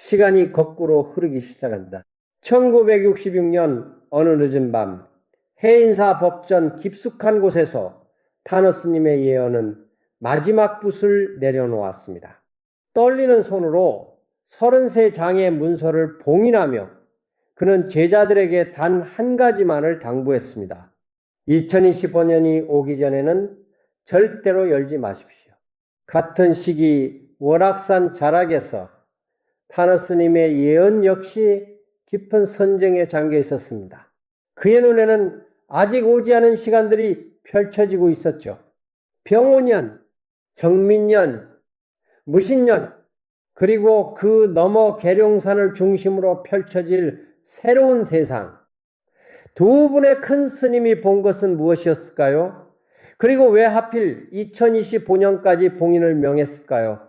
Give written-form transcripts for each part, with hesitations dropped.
시간이 거꾸로 흐르기 시작한다. 1966년 어느 늦은 밤 해인사 법전 깊숙한 곳에서 타너스님의 예언은 마지막 붓을 내려놓았습니다. 떨리는 손으로 33장의 문서를 봉인하며 그는 제자들에게 단 한 가지만을 당부했습니다. 2025년이 오기 전에는 절대로 열지 마십시오. 같은 시기 월악산 자락에서 타너스님의 예언 역시 깊은 선정에 잠겨 있었습니다. 그의 눈에는 아직 오지 않은 시간들이 펼쳐지고 있었죠. 병오년, 정민년, 무신년, 그리고 그 너머 계룡산을 중심으로 펼쳐질 새로운 세상. 두 분의 큰 스님이 본 것은 무엇이었을까요? 그리고 왜 하필 2025년까지 봉인을 명했을까요?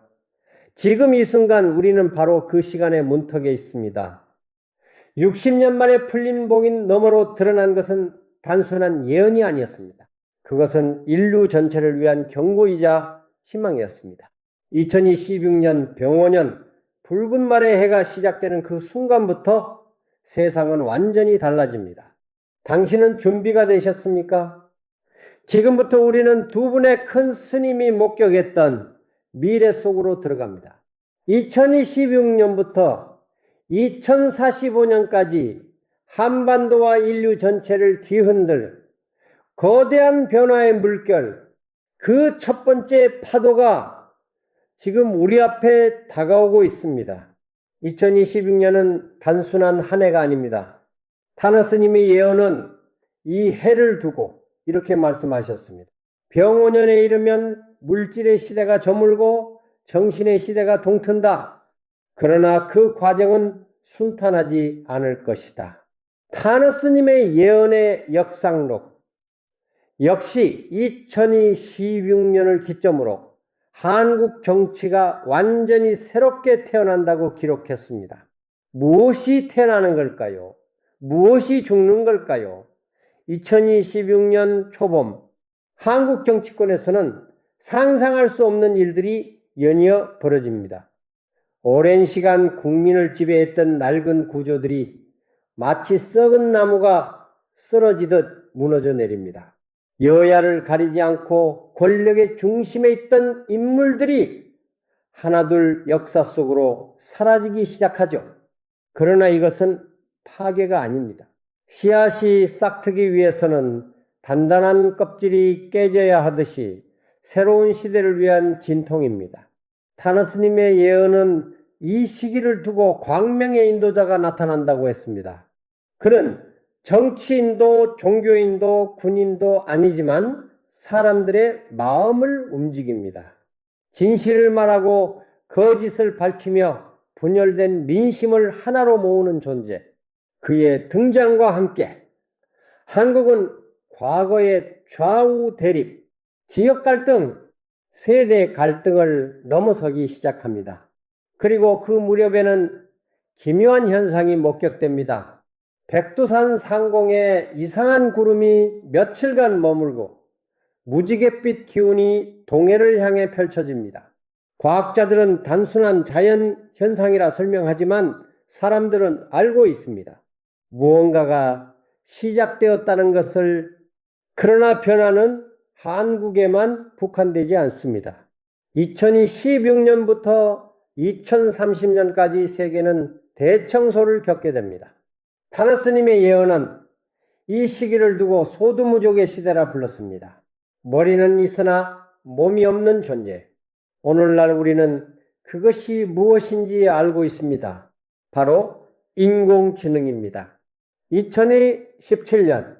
지금 이 순간 우리는 바로 그 시간의 문턱에 있습니다. 60년 만에 풀린 봉인 너머로 드러난 것은 단순한 예언이 아니었습니다. 그것은 인류 전체를 위한 경고이자 희망이었습니다. 2026년 병오년 붉은 말의 해가 시작되는 그 순간부터 세상은 완전히 달라집니다. 당신은 준비가 되셨습니까? 지금부터 우리는 두 분의 큰 스님이 목격했던 미래 속으로 들어갑니다. 2026년부터 2045년까지 한반도와 인류 전체를 뒤흔들 거대한 변화의 물결, 그 첫 번째 파도가 지금 우리 앞에 다가오고 있습니다. 2026년은 단순한 한 해가 아닙니다. 타너스님의 예언은 이 해를 두고 이렇게 말씀하셨습니다. 병오년에 이르면 물질의 시대가 저물고 정신의 시대가 동튼다. 그러나 그 과정은 순탄하지 않을 것이다. 타너스님의 예언의 역상록, 역시 2026년을 기점으로 한국 정치가 완전히 새롭게 태어난다고 기록했습니다. 무엇이 태어나는 걸까요? 무엇이 죽는 걸까요? 2026년 초봄 한국 정치권에서는 상상할 수 없는 일들이 연이어 벌어집니다. 오랜 시간 국민을 지배했던 낡은 구조들이 마치 썩은 나무가 쓰러지듯 무너져 내립니다. 여야를 가리지 않고 권력의 중심에 있던 인물들이 하나둘 역사 속으로 사라지기 시작하죠. 그러나 이것은 파괴가 아닙니다. 씨앗이 싹트기 위해서는 단단한 껍질이 깨져야 하듯이 새로운 시대를 위한 진통입니다. 타너스님의 예언은 이 시기를 두고 광명의 인도자가 나타난다고 했습니다. 그는 정치인도 종교인도 군인도 아니지만 사람들의 마음을 움직입니다. 진실을 말하고 거짓을 밝히며 분열된 민심을 하나로 모으는 존재. 그의 등장과 함께 한국은 과거의 좌우 대립, 지역 갈등, 세대 갈등을 넘어서기 시작합니다. 그리고 그 무렵에는 기묘한 현상이 목격됩니다. 백두산 상공에 이상한 구름이 며칠간 머물고 무지갯빛 기운이 동해를 향해 펼쳐집니다. 과학자들은 단순한 자연 현상이라 설명하지만 사람들은 알고 있습니다. 무언가가 시작되었다는 것을. 그러나 변화는 한국에만 국한되지 않습니다. 2016년부터 2030년까지 세계는 대청소를 겪게 됩니다. 타너스님의 예언은 이 시기를 두고 소두무족의 시대라 불렀습니다. 머리는 있으나 몸이 없는 존재. 오늘날 우리는 그것이 무엇인지 알고 있습니다. 바로 인공지능입니다. 2017년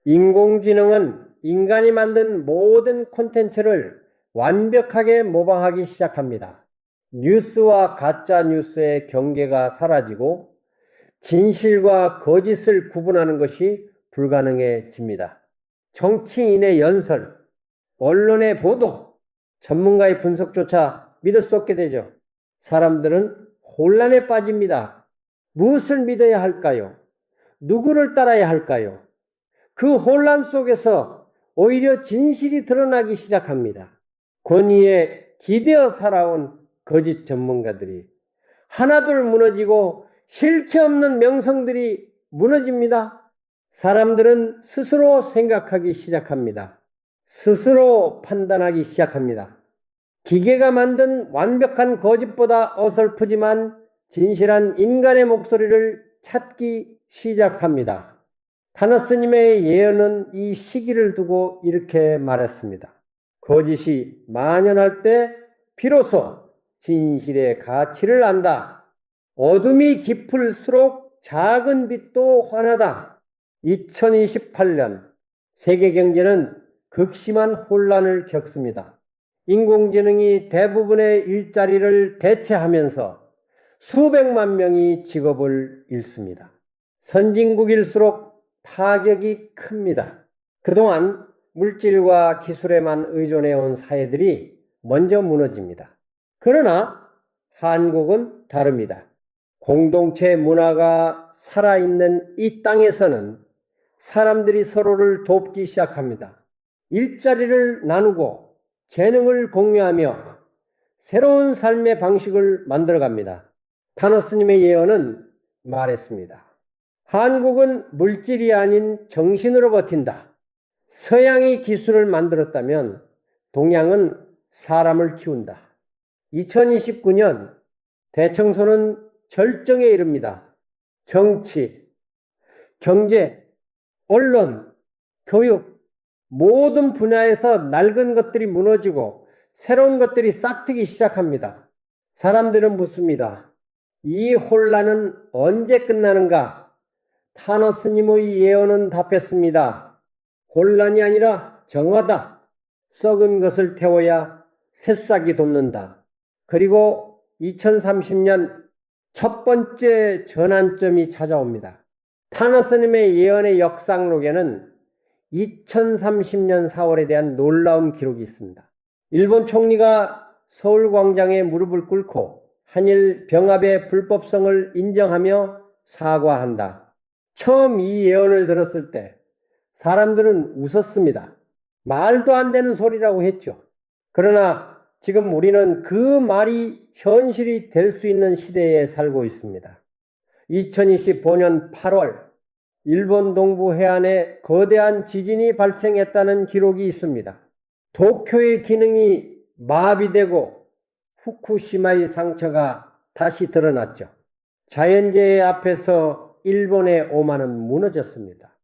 인공지능은 인간이 만든 모든 콘텐츠를 완벽하게 모방하기 시작합니다. 뉴스와 가짜 뉴스의 경계가 사라지고 진실과 거짓을 구분하는 것이 불가능해집니다. 정치인의 연설, 언론의 보도, 전문가의 분석조차 믿을 수 없게 되죠. 사람들은 혼란에 빠집니다. 무엇을 믿어야 할까요? 누구를 따라야 할까요? 그 혼란 속에서 오히려 진실이 드러나기 시작합니다. 권위에 기대어 살아온 거짓 전문가들이 하나둘 무너지고 실체 없는 명성들이 무너집니다. 사람들은 스스로 생각하기 시작합니다. 스스로 판단하기 시작합니다. 기계가 만든 완벽한 거짓보다 어설프지만 진실한 인간의 목소리를 찾기 시작합니다. 타너스님의 예언은 이 시기를 두고 이렇게 말했습니다. 거짓이 만연할 때 비로소 진실의 가치를 안다. 어둠이 깊을수록 작은 빛도 환하다. 2028년 세계 경제는 극심한 혼란을 겪습니다. 인공지능이 대부분의 일자리를 대체하면서 수백만 명이 직업을 잃습니다. 선진국일수록 타격이 큽니다. 그동안 물질과 기술에만 의존해온 사회들이 먼저 무너집니다. 그러나 한국은 다릅니다. 공동체 문화가 살아있는 이 땅에서는 사람들이 서로를 돕기 시작합니다. 일자리를 나누고 재능을 공유하며 새로운 삶의 방식을 만들어갑니다. 타너스님의 예언은 말했습니다. 한국은 물질이 아닌 정신으로 버틴다. 서양이 기술을 만들었다면 동양은 사람을 키운다. 2029년 대청소는 절정에 이릅니다. 정치, 경제, 언론, 교육 모든 분야에서 낡은 것들이 무너지고 새로운 것들이 싹트기 시작합니다. 사람들은 묻습니다. 이 혼란은 언제 끝나는가? 타너스님의 예언은 답했습니다. 혼란이 아니라 정화다. 썩은 것을 태워야 새싹이 돋는다. 그리고 2030년 첫 번째 전환점이 찾아옵니다. 타너스님의 예언의 역상록에는 2030년 4월에 대한 놀라운 기록이 있습니다. 일본 총리가 서울광장에 무릎을 꿇고 한일 병합의 불법성을 인정하며 사과한다. 처음 이 예언을 들었을 때 사람들은 웃었습니다. 말도 안 되는 소리라고 했죠. 그러나 지금 우리는 그 말이 현실이 될 수 있는 시대에 살고 있습니다. 2025년 8월 일본 동부 해안에 거대한 지진이 발생했다는 기록이 있습니다. 도쿄의 기능이 마비되고 후쿠시마의 상처가 다시 드러났죠. 자연재해 앞에서 일본의 오만은 무너졌습니다.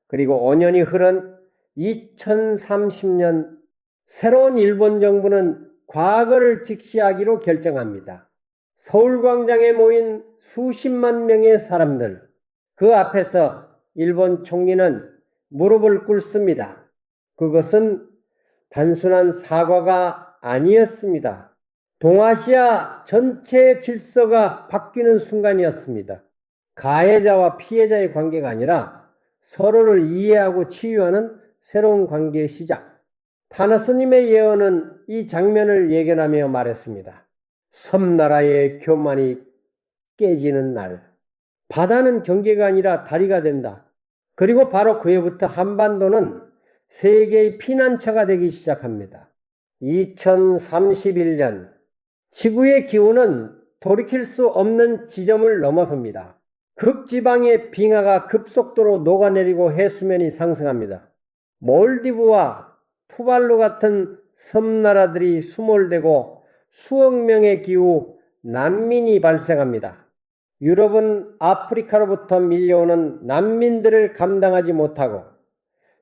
그리고 5년이 흐른 2030년 새로운 일본 정부는 과거를 직시하기로 결정합니다. 서울광장에 모인 수십만 명의 사람들, 그 앞에서 일본 총리는 무릎을 꿇습니다. 그것은 단순한 사과가 아니었습니다. 동아시아 전체 질서가 바뀌는 순간이었습니다. 가해자와 피해자의 관계가 아니라 서로를 이해하고 치유하는 새로운 관계의 시작. 타너스님의 예언은 이 장면을 예견하며 말했습니다. 섬나라의 교만이 깨지는 날, 바다는 경계가 아니라 다리가 된다. 그리고 바로 그해부터 한반도는 세계의 피난처가 되기 시작합니다. 2031년 지구의 기온은 돌이킬 수 없는 지점을 넘어섭니다. 극지방의 빙하가 급속도로 녹아내리고 해수면이 상승합니다. 몰디브와 투발루 같은 섬나라들이 수몰되고 수억 명의 기후 난민이 발생합니다. 유럽은 아프리카로부터 밀려오는 난민들을 감당하지 못하고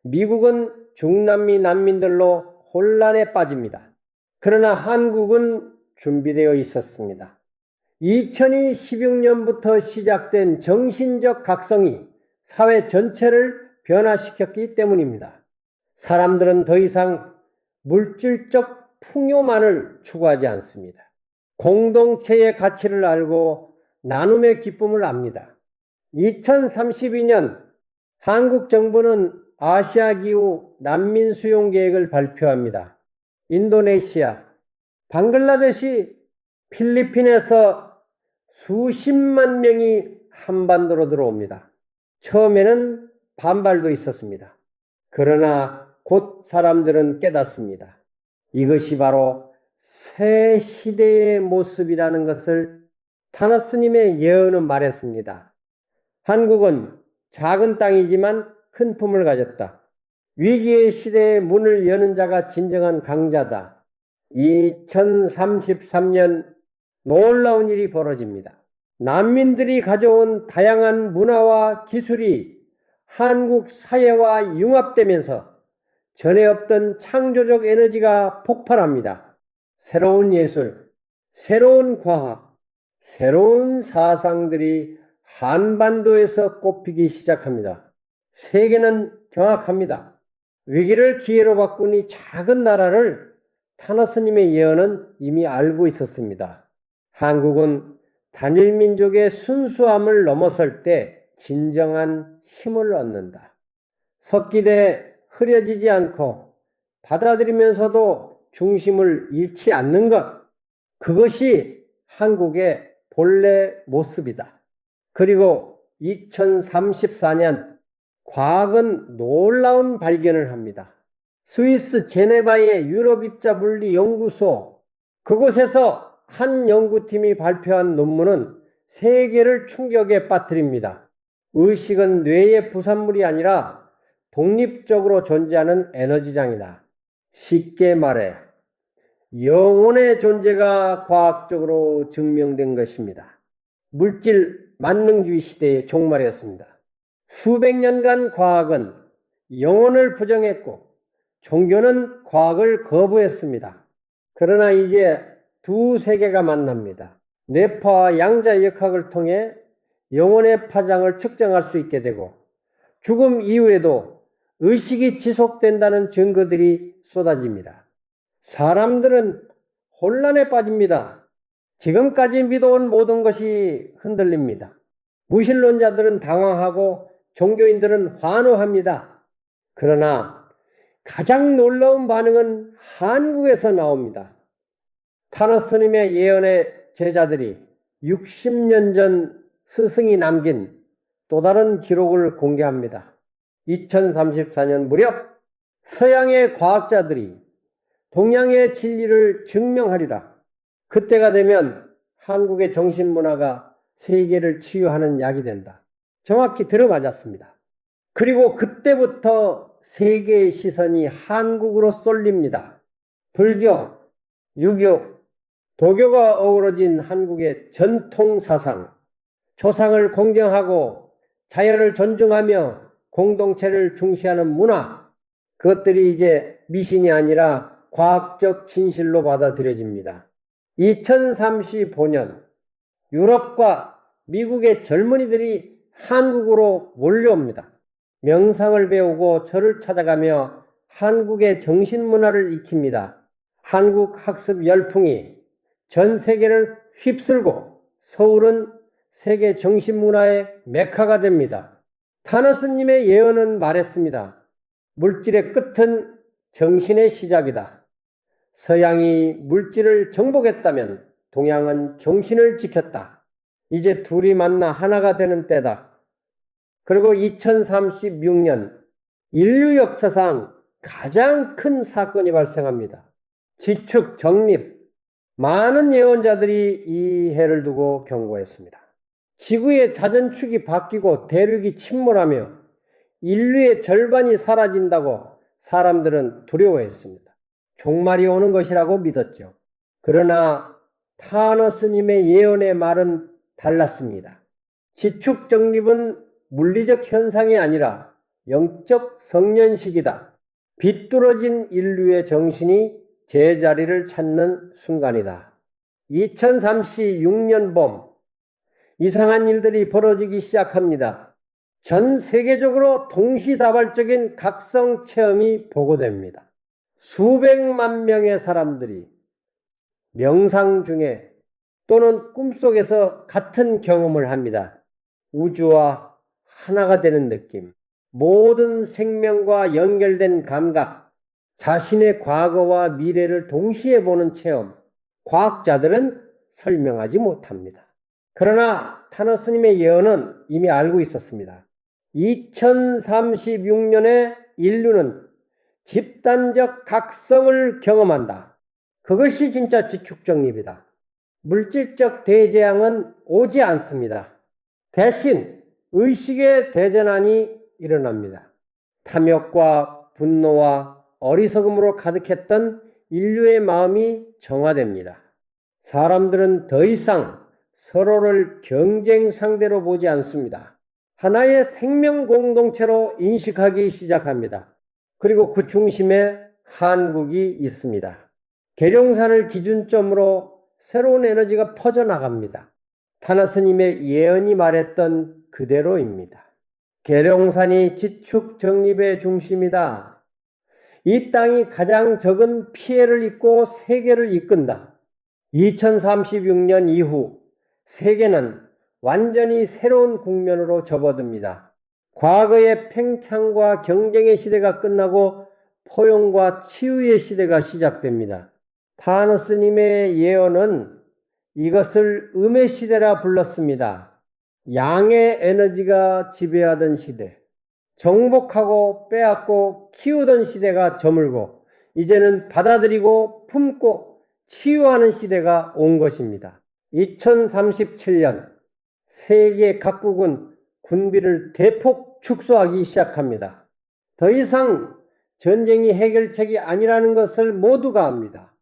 미국은 중남미 난민들로 혼란에 빠집니다. 그러나 한국은 준비되어 있었습니다. 2016년부터 시작된 정신적 각성이 사회 전체를 변화시켰기 때문입니다. 사람들은 더 이상 물질적 풍요만을 추구하지 않습니다. 공동체의 가치를 알고 나눔의 기쁨을 압니다. 2032년 한국 정부는 아시아 기후 난민 수용 계획을 발표합니다. 인도네시아, 방글라데시, 필리핀에서 수십만 명이 한반도로 들어옵니다. 처음에는 반발도 있었습니다. 그러나 곧 사람들은 깨닫습니다. 이것이 바로 새 시대의 모습이라는 것을 타너 스님의 예언은 말했습니다. 한국은 작은 땅이지만 큰 품을 가졌다. 위기의 시대에 문을 여는 자가 진정한 강자다. 2033년 놀라운 일이 벌어집니다. 난민들이 가져온 다양한 문화와 기술이 한국 사회와 융합되면서 전에 없던 창조적 에너지가 폭발합니다. 새로운 예술, 새로운 과학, 새로운 사상들이 한반도에서 꽃피기 시작합니다. 세계는 경악합니다. 위기를 기회로 바꾼 이 작은 나라를 타너 스님의 예언은 이미 알고 있었습니다. 한국은 단일 민족의 순수함을 넘어설 때 진정한 힘을 얻는다. 섞이되 흐려지지 않고 받아들이면서도 중심을 잃지 않는 것, 그것이 한국의 본래 모습이다. 그리고 2034년 과학은 놀라운 발견을 합니다. 스위스 제네바의 유럽입자물리연구소, 그곳에서 한 연구팀이 발표한 논문은 세계를 충격에 빠뜨립니다. 의식은 뇌의 부산물이 아니라 독립적으로 존재하는 에너지장이다. 쉽게 말해 영혼의 존재가 과학적으로 증명된 것입니다. 물질 만능주의 시대의 종말이었습니다. 수백 년간 과학은 영혼을 부정했고 종교는 과학을 거부했습니다. 그러나 이제 두 세계가 만납니다. 뇌파와 양자역학을 통해 영혼의 파장을 측정할 수 있게 되고 죽음 이후에도 의식이 지속된다는 증거들이 쏟아집니다. 사람들은 혼란에 빠집니다. 지금까지 믿어온 모든 것이 흔들립니다. 무신론자들은 당황하고 종교인들은 환호합니다. 그러나 가장 놀라운 반응은 한국에서 나옵니다. 타너 스님의 예언의 제자들이 60년 전 스승이 남긴 또 다른 기록을 공개합니다. 2034년 무렵 서양의 과학자들이 동양의 진리를 증명하리라. 그때가 되면 한국의 정신문화가 세계를 치유하는 약이 된다. 정확히 들어맞았습니다. 그리고 그때부터 세계의 시선이 한국으로 쏠립니다. 불교, 유교, 도교가 어우러진 한국의 전통 사상, 조상을 공경하고 자연을 존중하며 공동체를 중시하는 문화, 그것들이 이제 미신이 아니라 과학적 진실로 받아들여집니다. 2035년 유럽과 미국의 젊은이들이 한국으로 몰려옵니다. 명상을 배우고 절을 찾아가며 한국의 정신문화를 익힙니다. 한국 학습 열풍이 전 세계를 휩쓸고 서울은 세계 정신문화의 메카가 됩니다. 타너 스님의 예언은 말했습니다. 물질의 끝은 정신의 시작이다. 서양이 물질을 정복했다면 동양은 정신을 지켰다. 이제 둘이 만나 하나가 되는 때다. 그리고 2036년 인류 역사상 가장 큰 사건이 발생합니다. 지축, 정립, 많은 예언자들이 이 해를 두고 경고했습니다. 지구의 자전축이 바뀌고 대륙이 침몰하며 인류의 절반이 사라진다고 사람들은 두려워했습니다. 종말이 오는 것이라고 믿었죠. 그러나 타너 스님의 예언의 말은 달랐습니다. 지축 정립은 물리적 현상이 아니라 영적 성년식이다. 비뚤어진 인류의 정신이 제자리를 찾는 순간이다. 2036년 봄 이상한 일들이 벌어지기 시작합니다. 전 세계적으로 동시다발적인 각성 체험이 보고됩니다. 수백만 명의 사람들이 명상 중에 또는 꿈속에서 같은 경험을 합니다. 우주와 하나가 되는 느낌, 모든 생명과 연결된 감각, 자신의 과거와 미래를 동시에 보는 체험, 과학자들은 설명하지 못합니다. 그러나 타너 스님의 예언은 이미 알고 있었습니다. 2036년에 인류는 집단적 각성을 경험한다. 그것이 진짜 지축정립이다. 물질적 대재앙은 오지 않습니다. 대신 의식의 대전환이 일어납니다. 탐욕과 분노와 어리석음으로 가득했던 인류의 마음이 정화됩니다. 사람들은 더 이상 서로를 경쟁 상대로 보지 않습니다. 하나의 생명 공동체로 인식하기 시작합니다. 그리고 그 중심에 한국이 있습니다. 계룡산을 기준점으로 새로운 에너지가 퍼져나갑니다. 타나 스님의 예언이 말했던 그대로입니다. 계룡산이 지축 정립의 중심이다. 이 땅이 가장 적은 피해를 입고 세계를 이끈다. 2036년 이후 세계는 완전히 새로운 국면으로 접어듭니다. 과거의 팽창과 경쟁의 시대가 끝나고 포용과 치유의 시대가 시작됩니다. 타나 스님의 예언은 이것을 음의 시대라 불렀습니다. 양의 에너지가 지배하던 시대, 정복하고 빼앗고 키우던 시대가 저물고 이제는 받아들이고 품고 치유하는 시대가 온 것입니다. 2037년 세계 각국은 군비를 대폭 축소하기 시작합니다. 더 이상 전쟁이 해결책이 아니라는 것을 모두가 압니다.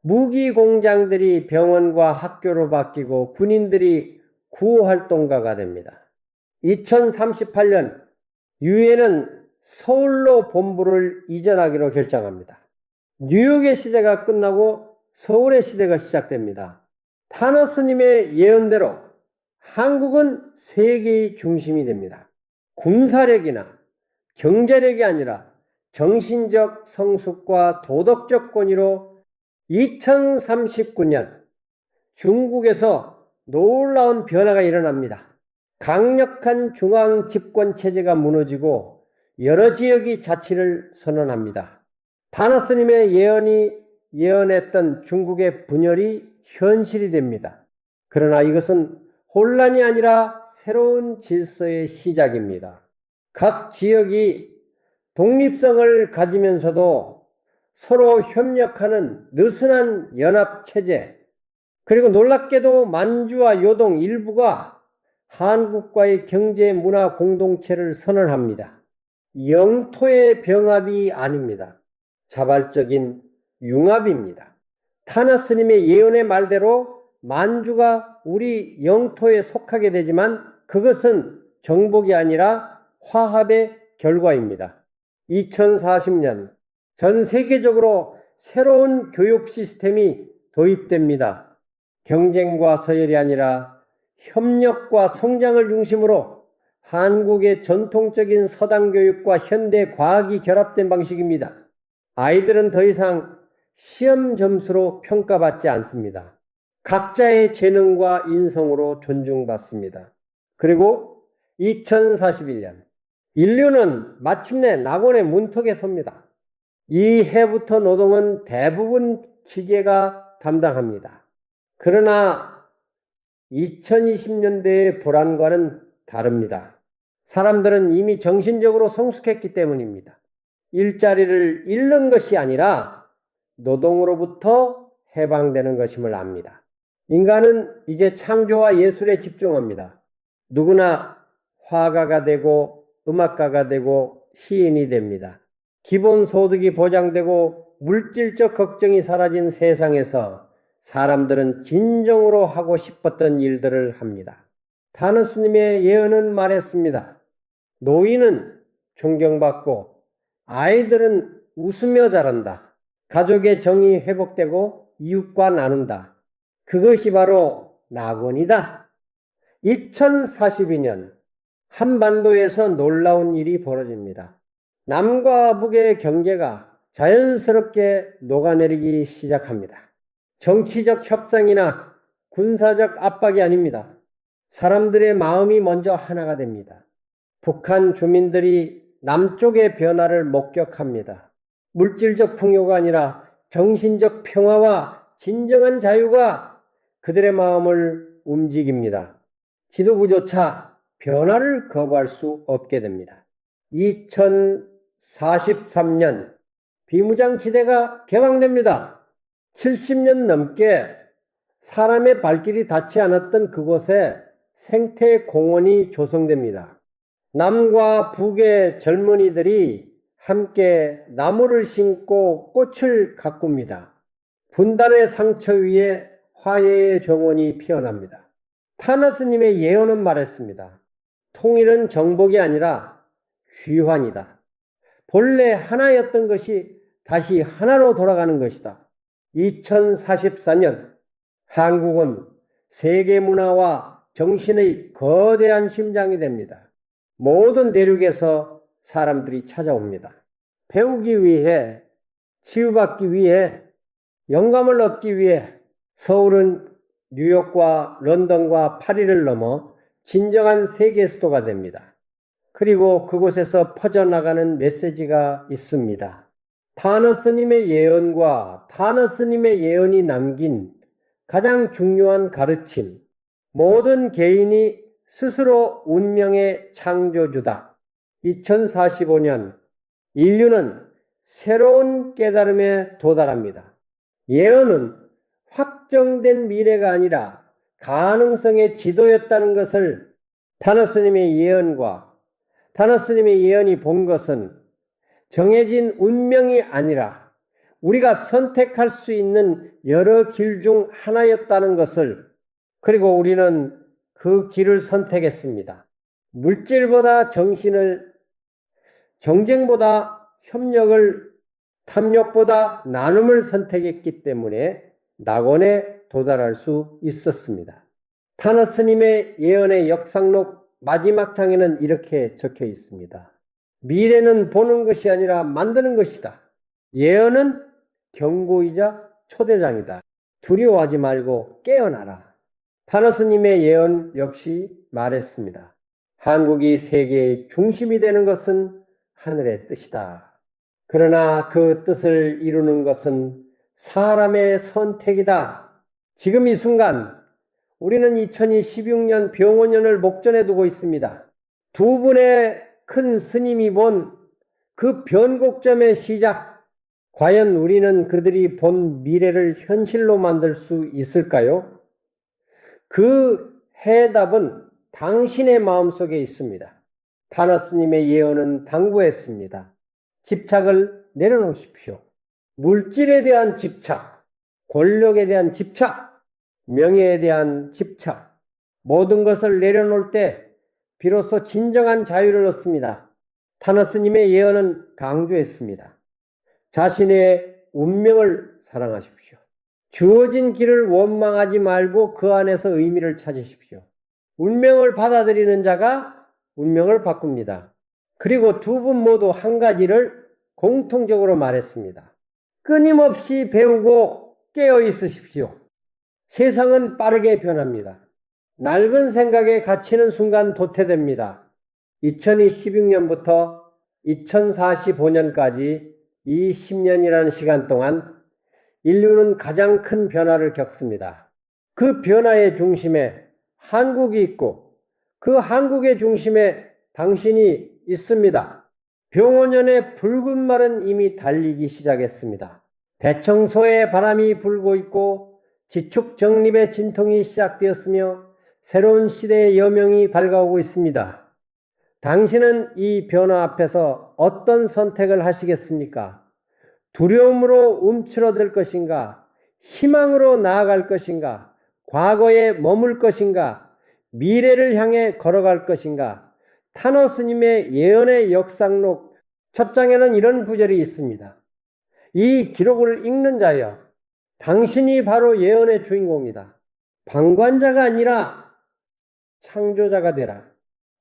무기 공장들이 병원과 학교로 바뀌고 군인들이 구호활동가가 됩니다. 2038년 유엔은 서울로 본부를 이전하기로 결정합니다. 뉴욕의 시대가 끝나고 서울의 시대가 시작됩니다. 타나 스님의 예언대로 한국은 세계의 중심이 됩니다. 군사력이나 경제력이 아니라 정신적 성숙과 도덕적 권위로 2039년 중국에서 놀라운 변화가 일어납니다. 강력한 중앙 집권 체제가 무너지고 여러 지역이 자치를 선언합니다. 타나 스님의 예언이 예언했던 중국의 분열이 현실이 됩니다. 그러나 이것은 혼란이 아니라 새로운 질서의 시작입니다. 각 지역이 독립성을 가지면서도 서로 협력하는 느슨한 연합체제, 그리고 놀랍게도 만주와 요동 일부가 한국과의 경제 문화 공동체를 선언합니다. 영토의 병합이 아닙니다. 자발적인 융합입니다. 타나 스님의 예언의 말대로 만주가 우리 영토에 속하게 되지만 그것은 정복이 아니라 화합의 결과입니다. 2040년 전 세계적으로 새로운 교육 시스템이 도입됩니다. 경쟁과 서열이 아니라 협력과 성장을 중심으로 한국의 전통적인 서당 교육과 현대 과학이 결합된 방식입니다. 아이들은 더 이상 시험 점수로 평가받지 않습니다. 각자의 재능과 인성으로 존중받습니다. 그리고 2041년 인류는 마침내 낙원의 문턱에 섭니다. 이 해부터 노동은 대부분 기계가 담당합니다. 그러나 2020년대의 불안과는 다릅니다. 사람들은 이미 정신적으로 성숙했기 때문입니다. 일자리를 잃는 것이 아니라 노동으로부터 해방되는 것임을 압니다. 인간은 이제 창조와 예술에 집중합니다. 누구나 화가가 되고 음악가가 되고 시인이 됩니다. 기본소득이 보장되고 물질적 걱정이 사라진 세상에서 사람들은 진정으로 하고 싶었던 일들을 합니다. 타나 스님의 예언은 말했습니다. 노인은 존경받고 아이들은 웃으며 자란다. 가족의 정이 회복되고 이웃과 나눈다. 그것이 바로 낙원이다. 2042년 한반도에서 놀라운 일이 벌어집니다. 남과 북의 경계가 자연스럽게 녹아내리기 시작합니다. 정치적 협상이나 군사적 압박이 아닙니다. 사람들의 마음이 먼저 하나가 됩니다. 북한 주민들이 남쪽의 변화를 목격합니다. 물질적 풍요가 아니라 정신적 평화와 진정한 자유가 그들의 마음을 움직입니다. 지도부조차 변화를 거부할 수 없게 됩니다. 2043년 비무장지대가 개방됩니다. 70년 넘게 사람의 발길이 닿지 않았던 그곳에 생태 공원이 조성됩니다. 남과 북의 젊은이들이 함께 나무를 심고 꽃을 가꿉니다. 분단의 상처 위에 화해의 정원이 피어납니다. 타나 스님의 예언은 말했습니다. 통일은 정복이 아니라 귀환이다. 본래 하나였던 것이 다시 하나로 돌아가는 것이다. 2044년 한국은 세계 문화와 정신의 거대한 심장이 됩니다. 모든 대륙에서 사람들이 찾아옵니다. 배우기 위해, 치유받기 위해, 영감을 얻기 위해 서울은 뉴욕과 런던과 파리를 넘어 진정한 세계 수도가 됩니다. 그리고 그곳에서 퍼져나가는 메시지가 있습니다. 타너 스님의 예언과 타너 스님의 예언이 남긴 가장 중요한 가르침, 모든 개인이 스스로 운명의 창조주다. 2045년 인류는 새로운 깨달음에 도달합니다. 예언은 확정된 미래가 아니라 가능성의 지도였다는 것을 타너 스님의 예언과 타너 스님의 예언이 본 것은 정해진 운명이 아니라 우리가 선택할 수 있는 여러 길 중 하나였다는 것을, 그리고 우리는 그 길을 선택했습니다. 물질보다 정신을, 경쟁보다 협력을, 탐욕보다 나눔을 선택했기 때문에 낙원에 도달할 수 있었습니다. 타너 스님의 예언의 역상록 마지막 장에는 이렇게 적혀 있습니다. 미래는 보는 것이 아니라 만드는 것이다. 예언은 경고이자 초대장이다. 두려워하지 말고 깨어나라. 타너 스님의 예언 역시 말했습니다. 한국이 세계의 중심이 되는 것은 하늘의 뜻이다. 그러나 그 뜻을 이루는 것은 사람의 선택이다. 지금 이 순간 우리는 2016년 병원년을 목전에 두고 있습니다. 두 분의 큰 스님이 본 그 변곡점의 시작, 과연 우리는 그들이 본 미래를 현실로 만들 수 있을까요? 그 해답은 당신의 마음속에 있습니다. 타너 스님의 예언은 당부했습니다. 집착을 내려놓으십시오. 물질에 대한 집착, 권력에 대한 집착, 명예에 대한 집착, 모든 것을 내려놓을 때 비로소 진정한 자유를 얻습니다. 타너 스님의 예언은 강조했습니다. 자신의 운명을 사랑하십시오. 주어진 길을 원망하지 말고 그 안에서 의미를 찾으십시오. 운명을 받아들이는 자가 운명을 바꿉니다. 그리고 두 분 모두 한 가지를 공통적으로 말했습니다. 끊임없이 배우고 깨어 있으십시오. 세상은 빠르게 변합니다. 낡은 생각에 갇히는 순간 도태됩니다. 2026년부터 2045년까지 이 10년이라는 시간 동안 인류는 가장 큰 변화를 겪습니다. 그 변화의 중심에 한국이 있고 그 한국의 중심에 당신이 있습니다. 병원년의 붉은 말은 이미 달리기 시작했습니다. 대청소의 바람이 불고 있고 지축 정립의 진통이 시작되었으며 새로운 시대의 여명이 밝아오고 있습니다. 당신은 이 변화 앞에서 어떤 선택을 하시겠습니까? 두려움으로 움츠러들 것인가? 희망으로 나아갈 것인가? 과거에 머물 것인가? 미래를 향해 걸어갈 것인가? 타너 스님의 예언의 역상록 첫 장에는 이런 구절이 있습니다. 이 기록을 읽는 자여, 당신이 바로 예언의 주인공이다. 방관자가 아니라 창조자가 되라.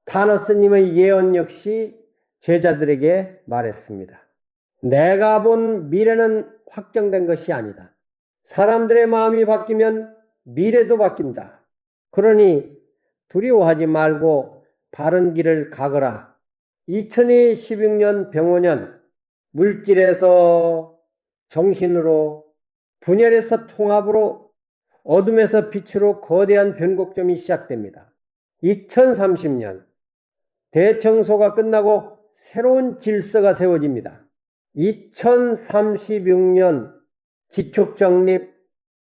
타너 스님의 예언 역시 제자들에게 말했습니다. 내가 본 미래는 확정된 것이 아니다. 사람들의 마음이 바뀌면 미래도 바뀐다. 그러니 두려워하지 말고 바른 길을 가거라. 2016년 병원년, 물질에서 정신으로, 분열에서 통합으로, 어둠에서 빛으로 거대한 변곡점이 시작됩니다. 2030년 대청소가 끝나고 새로운 질서가 세워집니다. 2036년 지축정립,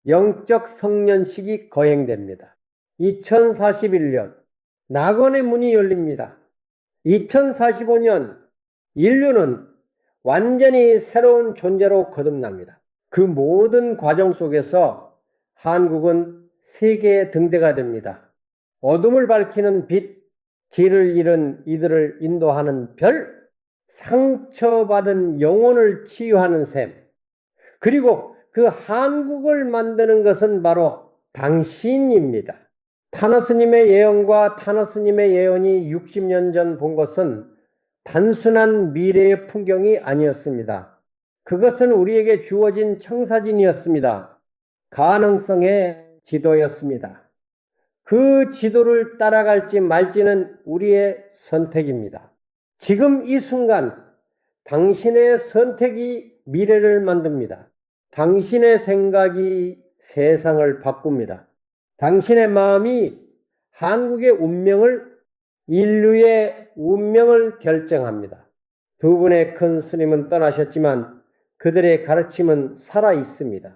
영적 성년식이 거행됩니다. 2041년 낙원의 문이 열립니다. 2045년 인류는 완전히 새로운 존재로 거듭납니다. 그 모든 과정 속에서 한국은 세계의 등대가 됩니다. 어둠을 밝히는 빛, 길을 잃은 이들을 인도하는 별, 상처받은 영혼을 치유하는 셈, 그리고 그 한국을 만드는 것은 바로 당신입니다. 타너스님의 예언과 타너스님의 예언이 60년 전 본 것은 단순한 미래의 풍경이 아니었습니다. 그것은 우리에게 주어진 청사진이었습니다. 가능성의 지도였습니다. 그 지도를 따라갈지 말지는 우리의 선택입니다. 지금 이 순간 당신의 선택이 미래를 만듭니다. 당신의 생각이 세상을 바꿉니다. 당신의 마음이 한국의 운명을, 인류의 운명을 결정합니다. 두 분의 큰 스님은 떠나셨지만 그들의 가르침은 살아 있습니다.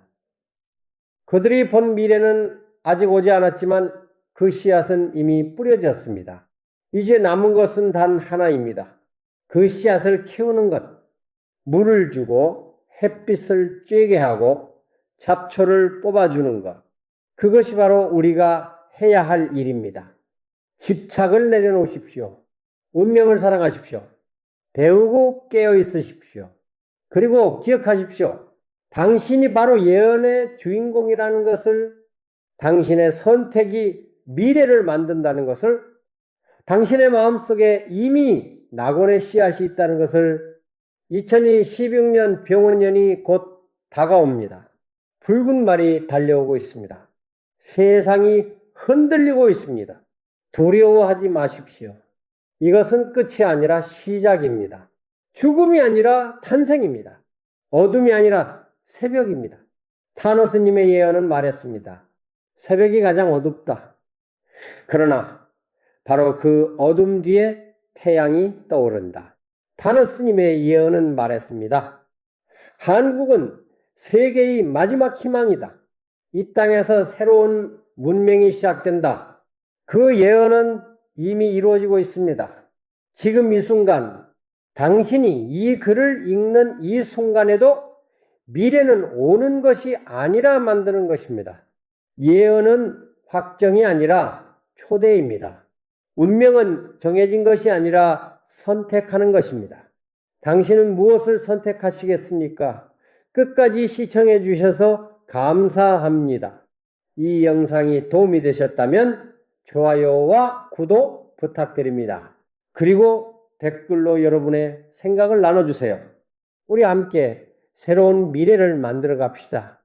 그들이 본 미래는 아직 오지 않았지만 그 씨앗은 이미 뿌려졌습니다. 이제 남은 것은 단 하나입니다. 그 씨앗을 키우는 것, 물을 주고 햇빛을 쬐게 하고 잡초를 뽑아주는 것, 그것이 바로 우리가 해야 할 일입니다. 집착을 내려놓으십시오. 운명을 사랑하십시오. 배우고 깨어 있으십시오. 그리고 기억하십시오. 당신이 바로 예언의 주인공이라는 것을, 당신의 선택이 미래를 만든다는 것을, 당신의 마음속에 이미 낙원의 씨앗이 있다는 것을 2016년 병원년이 곧 다가옵니다. 붉은 말이 달려오고 있습니다. 세상이 흔들리고 있습니다. 두려워하지 마십시오. 이것은 끝이 아니라 시작입니다. 죽음이 아니라 탄생입니다. 어둠이 아니라 새벽입니다. 타노스님의 예언은 말했습니다. 새벽이 가장 어둡다. 그러나 바로 그 어둠 뒤에 태양이 떠오른다. 타노스님의 예언은 말했습니다. 한국은 세계의 마지막 희망이다. 이 땅에서 새로운 문명이 시작된다. 그 예언은 이미 이루어지고 있습니다. 지금 이 순간, 당신이 이 글을 읽는 이 순간에도 미래는 오는 것이 아니라 만드는 것입니다. 예언은 확정이 아니라 초대입니다. 운명은 정해진 것이 아니라 선택하는 것입니다. 당신은 무엇을 선택하시겠습니까? 끝까지 시청해 주셔서 감사합니다. 이 영상이 도움이 되셨다면 좋아요와 구독 부탁드립니다. 그리고 댓글로 여러분의 생각을 나눠주세요. 우리 함께 새로운 미래를 만들어 갑시다.